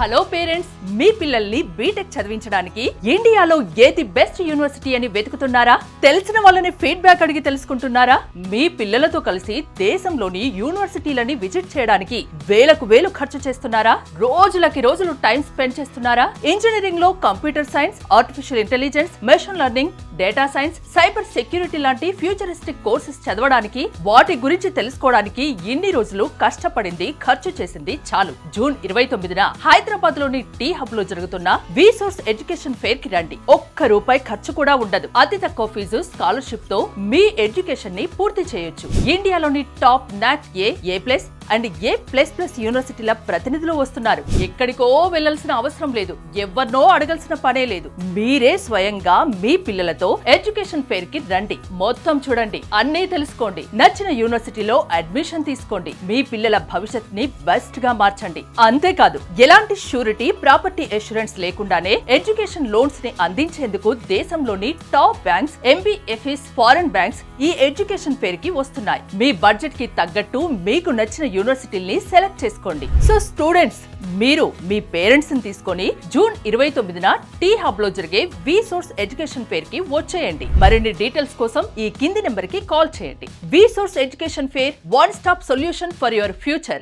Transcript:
Hello parents, మీ పిల్లల్ని BTech చదివించడానికి ఇండియాలో ఏది బెస్ట్ యూనివర్సిటీ అని వెతుకుతున్నారా? తెలిసిన వాళ్ళని ఫీడ్బ్యాక్ అడిగి తెలుసుకుంటున్నారా? మీ పిల్లలతో కలిసి దేశంలోని యూనివర్సిటీలని విజిట్ చేయడానికి వేలకు వేలు ఖర్చు చేస్తున్నారా? రోజులకి రోజులు టైం స్పెండ్ చేస్తున్నారా? ఇంజనీరింగ్ లో computer science, artificial intelligence, machine learning, data science, cyber security లాంటి ఫ్యూచరిస్టిక్ కోర్సెస్ చదవడానికి, వాటి గురించి తెలుసుకోవడానికి ఇన్ని రోజులు కష్టపడింది, ఖర్చు చేసింది చాలు. జూన్ 29న హైదరాబాద్ లోని టీ హబ్ లో జరుగుతున్న విసోర్స్ ఎడ్యుకేషన్ ఫెయిర్ కి రండి. ₹1 ఖర్చు కూడా ఉండదు. అతి తక్కువ ఫీజు, స్కాలర్షిప్ తో మీ ఎడ్యుకేషన్ ని పూర్తి చేయొచ్చు. ఇండియాలోని టాప్ నాక్ ఏ+ అండ్ ఏ++ యూనివర్సిటీల ప్రతినిధులు వస్తున్నారు. ఎక్కడికో వెళ్లాల్సిన అవసరం లేదు, ఎవరినో అడగాల్సిన పనే లేదు. మీరే స్వయంగా మీ పిల్లలతో ఎడ్యుకేషన్ ఫెయిర్ కి రండి. మొత్తం చూడండి, అన్నీ తెలుసుకోండి. నచ్చిన యూనివర్సిటీలో అడ్మిషన్ తీసుకోండి. మీ పిల్లల భవిష్యత్ ని బెస్ట్ గా మార్చండి. అంతేకాదు, ఎలాంటి షూరిటీ, ప్రాపర్టీ అష్యూరెన్స్ లేకుండానే ఎడ్యుకేషన్ లోన్స్ ని అందించేందుకు దేశంలోని top banks, MBFS, foreign banks ఈ ఎడ్యుకేషన్ ఫెయిర్ కి వస్తున్నాయి. మీ బడ్జెట్ కి తగ్గట్టు మీకు నచ్చిన యూనివర్సిటీని సెలెక్ట్ చేసుకోండి. సో స్టూడెంట్స్, మీరు మీ పేరెంట్స్ ని తీసుకొని జూన్ 29న టీ హబ్ లో జరిగే విసోర్స్ ఎడ్యుకేషన్ ఫెయిర్ కి వచ్చేయండి. మరిన్ని డీటెయిల్స్ కోసం ఈ కింది నెంబర్ కి కాల్ చేయండి. విసోర్స్ education fair, one stop solution for your future.